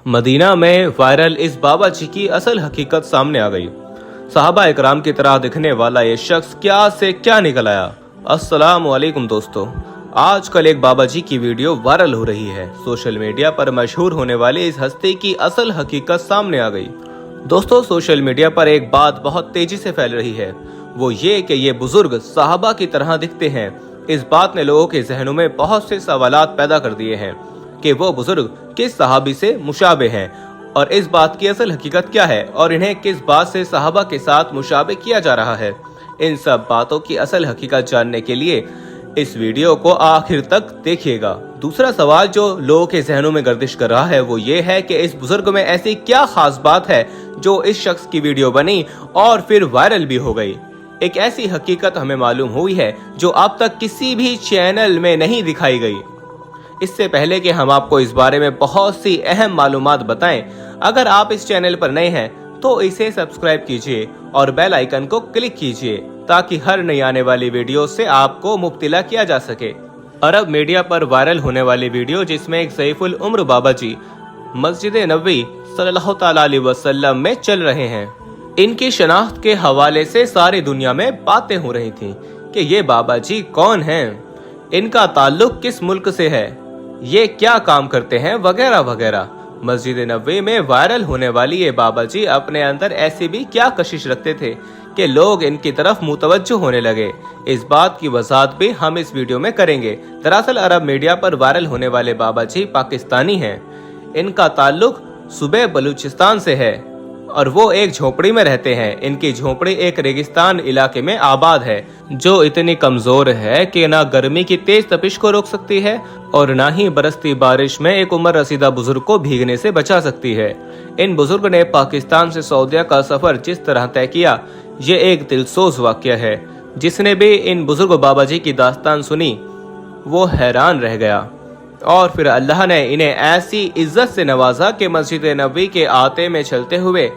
Medina में viral इस बाबा जी की असल हकीकत सामने आ गई। सहाबा इकराम की तरह दिखने वाला ये शख्स क्या से क्या निकल आया। अस्सलाम वालेकुम दोस्तों, आजकल एक बाबा जी की वीडियो वायरल हो रही है। सोशल मीडिया पर मशहूर होने वाली इस हस्ती की असल हकीकत सामने आ गई। दोस्तों, सोशल मीडिया पर एक बात बहुत तेजी से फैल रही है, वो ये कि ये बुजुर्ग सहाबा की तरह दिखते हैं। इस बात ने लोगों के जहनों में बहुत से सवालात पैदा कर दिए हैं कि वो बुजुर्ग किस सहाबी से मुशाबे हैं और इस बात की असल हकीकत क्या है और इन्हें किस बात से सहाबा के साथ मुशाबे किया जा रहा है। इन सब बातों की असल हकीकत जानने के लिए इस वीडियो को आखिर तक देखिएगा। दूसरा सवाल जो लोगों के जहनों में गर्दिश कर रहा है वो ये है कि इस बुजुर्ग में ऐसी क्या खास बात है जो इस शख्स की वीडियो बनी और फिर वायरल भी हो गई। एक ऐसी हकीकत हमें मालूम हुई है जो अब तक किसी भी चैनल में नहीं दिखाई गई। इससे पहले कि हम आपको इस बारे में बहुत सी अहम मालूमात बताएं, अगर आप इस चैनल पर नए हैं तो इसे सब्सक्राइब कीजिए और बेल आइकन को क्लिक कीजिए ताकि हर नई आने वाली वीडियो से आपको मुब्तिला किया जा सके। अरब मीडिया पर वायरल होने वाली वीडियो जिसमें एक ज़ईफुल उम्र बाबा जी मस्जिद नबवी सल्लल्लाहु तआला अलैहि वसल्लम में चल रहे हैं। इनकी शनाख्त के हवाले से सारी दुनिया में बातें हो रही थी कि ये बाबा जी कौन हैं, इनका ताल्लुक किस मुल्क से है, ये क्या काम करते हैं, वगैरह वगैरह। मस्जिद नबवी में वायरल होने वाली ये बाबा जी अपने अंदर ऐसी भी क्या कशिश रखते थे कि लोग इनकी तरफ मुतवज्जो होने लगे। इस बात की वजाहत भी हम इस वीडियो में करेंगे। दरअसल अरब मीडिया पर वायरल होने वाले बाबा जी पाकिस्तानी हैं। इनका ताल्लुक सूबे बलूचिस्तान से है और वो एक झोपड़ी में रहते हैं। इनकी झोपड़ी एक रेगिस्तान इलाके में आबाद है जो इतनी कमजोर है कि ना गर्मी की तेज तपिश को रोक सकती है और ना ही बरसती बारिश में एक उम्र रसीदा बुजुर्ग को भीगने से बचा सकती है। इन बुजुर्ग ने पाकिस्तान से सऊदीया का सफर जिस तरह तय किया, ये एक दिलसोज वाक़या है। जिसने भी इन बुजुर्ग बाबा जी की दास्तान सुनी वो हैरान रह गया और फिर अल्लाह ने इन्हें ऐसी इज्जत से नवाजा कि मस्जिद नबवी के आते में चलते हुए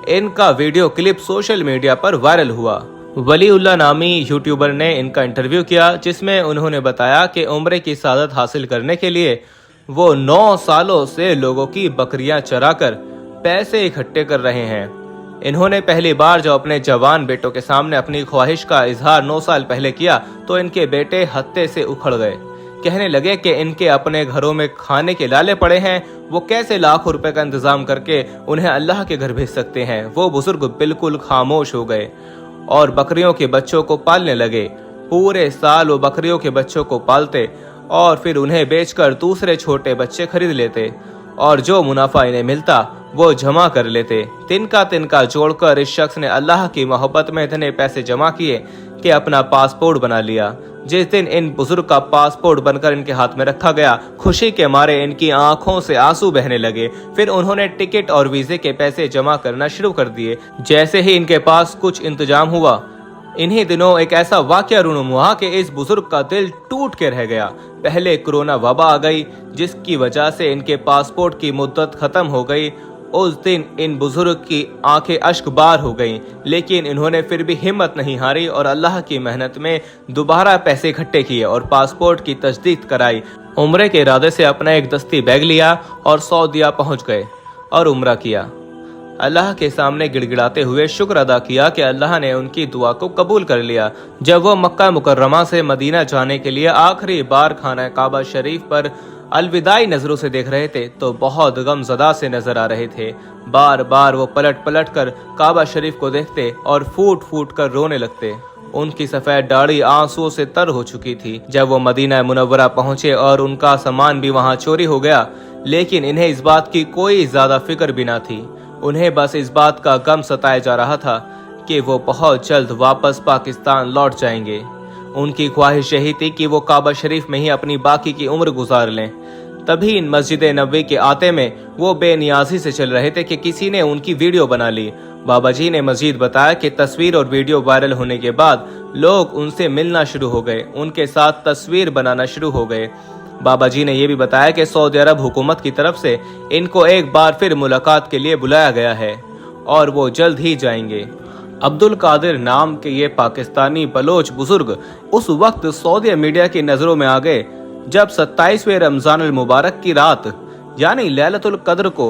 इनका वीडियो क्लिप सोशल मीडिया पर वायरल हुआ। वलीउल्लाह नामी यूट्यूबर ने इनका इंटरव्यू किया जिसमें उन्होंने बताया कि उम्रे की सादत हासिल करने के लिए वो 9 सालों से लोगों की बकरियां चराकर पैसे इकट्ठे कर रहे हैं। इन्होंने पहली बार जो अपने जवान बेटों के सामने अपनी ख्वाहिश का इजहार 9 साल पहले किया तो इनके बेटे हत्ते से उखड़ गए। कहने लगे कि इनके अपने घरों में खाने के लाले पड़े हैं, वो कैसे लाखों रुपए का इंतजाम करके उन्हें अल्लाह के घर भेज सकते हैं। वो बुजुर्ग बिल्कुल खामोश हो गए और बकरियों के बच्चों को पालने लगे। पूरे साल वो बकरियों के बच्चों को पालते और फिर उन्हें बेचकर दूसरे छोटे बच्चे खरीद लेते और जो मुनाफा इन्हें मिलता वो जमा कर लेते। तिनका तिनका जोड़कर इस शख्स ने अल्लाह की मोहब्बत में इतने पैसे जमा किए कि अपना पासपोर्ट बना लिया। जिस दिन इन बुजुर्ग का पासपोर्ट बनकर इनके हाथ में रखा गया, खुशी के मारे इनकी आंखों से आंसू बहने लगे। फिर उन्होंने टिकट और वीजे के पैसे जमा करना शुरू कर दिए। जैसे ही इनके पास कुछ इंतजाम हुआ, इन्हीं दिनों एक ऐसा वाकया रूनुमा हुआ कि इस बुजुर्ग का दिल टूट के रह गया। पहले कोरोना वबा आ गई जिसकी वजह से इनके पासपोर्ट की मुद्दत खत्म हो गई। उस दिन इन बुजुर्ग की आंखें अश्कबार हो गईं, लेकिन इन्होंने फिर भी हिम्मत नहीं हारी और अल्लाह की मेहनत में दोबारा पैसे इकट्ठे किए और पासपोर्ट की तजदीद कराई। उम्रे के इरादे से अपना एक दस्ती बैग लिया और सऊदीया पहुंच गए और उम्रा किया। अल्लाह के सामने गिड़गिड़ाते हुए शुक्र अदा किया कि अल्लाह ने उनकी दुआ को कबूल कर लिया। जब वो मक्का मुकर्रमा से मदीना जाने के लिए आखिरी बार खाना काबा शरीफ पर अलविदाई नजरों से देख रहे थे तो बहुत गमज़दा से नजर आ रहे थे। बार बार वो पलट पलट कर काबा शरीफ को देखते और फूट फूट कर रोने लगते। उनकी सफेद दाढ़ी आंसुओं से तर हो चुकी थी। जब वो मदीना मुनव्वरा पहुंचे और उनका सामान भी वहां चोरी हो गया, लेकिन इन्हें इस बात की कोई ज्यादा फिक्र भी ना थी। उन्हें बस इस बात का गम सताया जा रहा था कि वो बहुत जल्द वापस पाकिस्तान लौट जाएंगे। उनकी ख्वाहिश यही थी कि वो काबा शरीफ में ही अपनी बाकी की उम्र गुजार लें। तभी इन मस्जिद नबवी के आते में वो बेनियाजी से चल रहे थे कि किसी ने उनकी वीडियो बना ली। बाबा जी ने मजीद बताया कि तस्वीर और वीडियो वायरल होने के बाद लोग उनसे मिलना शुरू हो गए, उनके साथ तस्वीर बनाना शुरू हो गए। बाबा जी ने यह भी बताया कि सऊदी अरब हुकूमत की तरफ से इनको एक बार फिर मुलाकात के लिए बुलाया गया है और वो जल्द ही जाएंगे। अब्दुल कादिर नाम के ये पाकिस्तानी बलोच बुजुर्ग उस वक्त सऊदी मीडिया की नज़रों में आ गए जब 27वें रमजान अल मुबारक की रात यानी लैलतुल कद्र को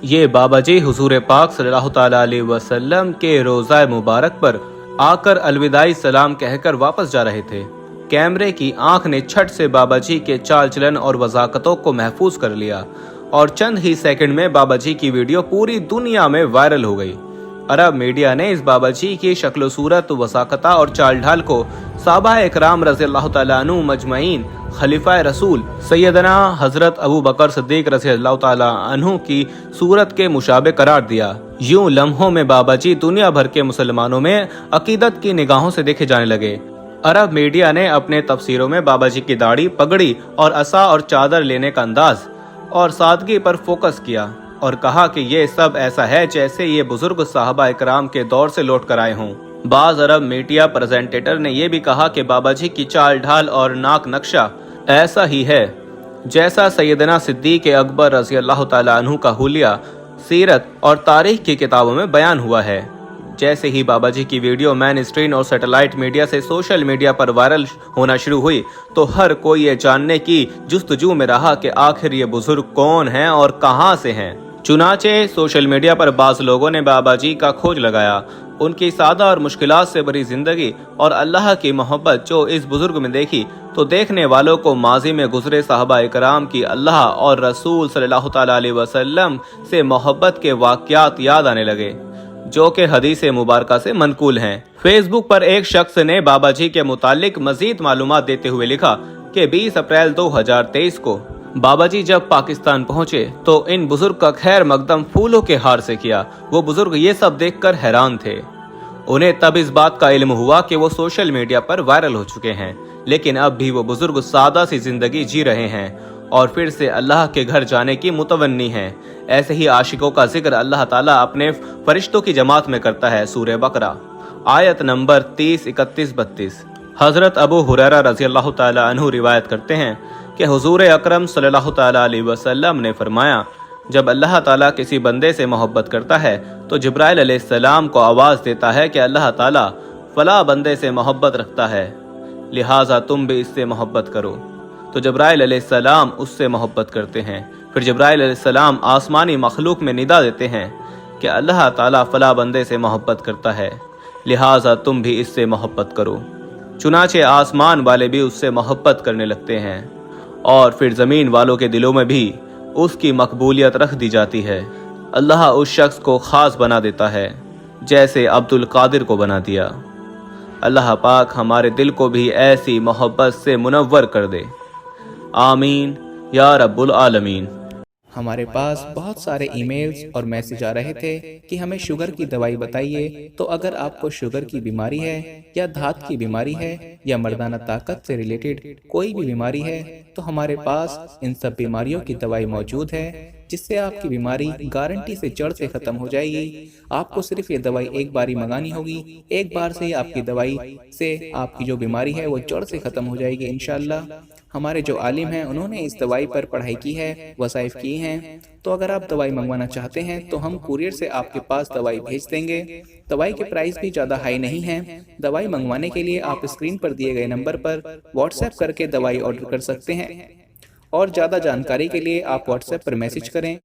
ये बाबा जी हुजूर पाक सल्लल्लाहु ताला अलैहि वसल्लम के रोज़ा मुबारक पर आकर अलविदाई सलाम कहकर वापस जा रहे थे। कैमरे की आंख ने छठ से बाबा जी के चाल चलन और वज़ाकतों को महफूज कर लिया और चंद ही सेकंड में बाबा जी की वीडियो पूरी दुनिया में वायरल हो गई। अरब मीडिया ने इस बाबा जी की शक्ल सूरत, वसाकता और चाल ढाल को साहबा इकराम रज़ियल्लाहु ताला अन्हु मजमईन, खलीफा रसूल सैयदना हजरत अबू बकर सिद्दीक रज़ियल्लाहु ताला अन्हु की सूरत के मुशाबे करार दिया। यूं लम्हों में बाबा जी दुनिया भर के मुसलमानों में अकीदत की निगाहों से देखे जाने लगे। अरब मीडिया ने अपने तफसीरों में बाबा जी की दाढ़ी, पगड़ी और असा और चादर लेने का अंदाज और सादगी पर फोकस किया और कहा कि ये सब ऐसा है जैसे ये बुजुर्ग साहबा इकराम के दौर से लौट कर आए हों। बाज अरब मीडिया प्रेजेंटेटर ने यह भी कहा कि बाबा जी की चाल ढाल और नाक नक्शा ऐसा ही है जैसा सैयदना सिद्दीक अकबर रज़ियल्लाहु ताला अन्हु का हुलिया, सीरत और तारीख की किताबों में बयान हुआ है। जैसे ही बाबा जी की वीडियो मैन स्ट्रीम और सैटेलाइट मीडिया से सोशल मीडिया पर वायरल होना शुरू हुई तो हर कोई ये जानने की जुस्तजू में रहा कि आखिर ये बुजुर्ग कौन हैं और कहां से हैं। चुनाचे सोशल मीडिया पर बाज़ लोगों ने बाबा जी का खोज लगाया, उनकी सादा और मुश्किलात से भरी जिंदगी और अल्लाह की मोहब्बत जो इस बुजुर्ग में देखी तो देखने वालों को माजी में गुजरे साहबा इकराम की अल्लाह और रसूल सल्लल्लाहु ताला अलैहि वसल्लम से मोहब्बत के वाक़यात याद आने लगे जो कि हदीस मुबारका से मनकूल हैं। फेसबुक पर एक शख्स ने बाबा जी के मुतालिक मजीद मालूमात देते हुए लिखा कि 20 अप्रैल 2023 को बाबा जी जब पाकिस्तान पहुंचे तो इन बुजुर्ग का खैर मकदम फूलों के हार से किया। वो बुजुर्ग ये सब देखकर हैरान थे। उन्हें तब इस बात का इल्म हुआ कि वो सोशल मीडिया पर वायरल हो चुके हैं, लेकिन अब भी वो बुजुर्ग सादा सी जिंदगी जी रहे हैं और फिर से अल्लाह के घर जाने की मुतवन्नी हैं। ऐसे ही आशिकों का जिक्र अल्लाह ताला अपने फरिश्तों की जमात में करता है। सूरह बकरा आयत नंबर 30, 31, 32। हजरत अबू हुरैरा रज़ियल्लाहु ताला अन्हु रिवायत करते हैं कि हुजूर अकरम सल्लल्लाहु ताला अलैहि वसल्लम ने फरमाया, जब अल्लाह ताला किसी बंदे से मोहब्बत करता है तो जिब्राइल अलैहिस्सलाम को आवाज़ देता है कि अल्लाह ताला फला बंदे से मोहब्बत रखता है, लिहाजा तुम भी इससे मोहब्बत करो। तो जिब्राइल अलैहिस्सलाम उससे मोहब्बत करते हैं। फिर जिब्राइल अलैहिस्सलाम आसमानी मखलूक में निदा देते हैं कि अल्लाह ताला फला बंदे से मोहब्बत करता है, लिहाजा तुम भी इससे मोहब्बत करो। चुनाचे आसमान वाले भी उससे मोहब्बत करने लगते हैं और फिर ज़मीन वालों के दिलों में भी उसकी मकबूलियत रख दी जाती है। अल्लाह उस शख्स को ख़ास बना देता है जैसे अब्दुल कादिर को बना दिया। अल्लाह पाक हमारे दिल को भी ऐसी मोहब्बत से मुनव्वर कर दे। आमीन या रब्बुल आलमीन। हमारे पास बहुत सारे ईमेल्स और मैसेज आ रहे थे कि हमें शुगर की दवाई बताइए। तो अगर आपको शुगर की बीमारी है या धात की बीमारी है या मर्दाना ताकत से रिलेटेड कोई भी बीमारी है तो हमारे पास इन सब बीमारियों की दवाई मौजूद है, जिससे आपकी बीमारी गारंटी से जड़ से ख़त्म हो जाएगी। आपको सिर्फ ये दवाई एक बार ही मंगानी होगी। एक बार से ही आपकी दवाई से आपकी जो बीमारी है वो जड़ से ख़त्म हो जाएगी इंशाअल्लाह। हमारे जो आलिम हैं उन्होंने इस दवाई पर पढ़ाई की है, वसाइफ की हैं। तो अगर आप दवाई मंगवाना चाहते हैं तो हम कुरियर से आपके पास दवाई भेज देंगे। दवाई के प्राइस भी ज़्यादा हाई नहीं है। दवाई मंगवाने के लिए आप स्क्रीन पर दिए गए नंबर पर व्हाट्सएप करके दवाई ऑर्डर कर सकते हैं और ज़्यादा जानकारी के लिए आप व्हाट्सएप पर मैसेज करें।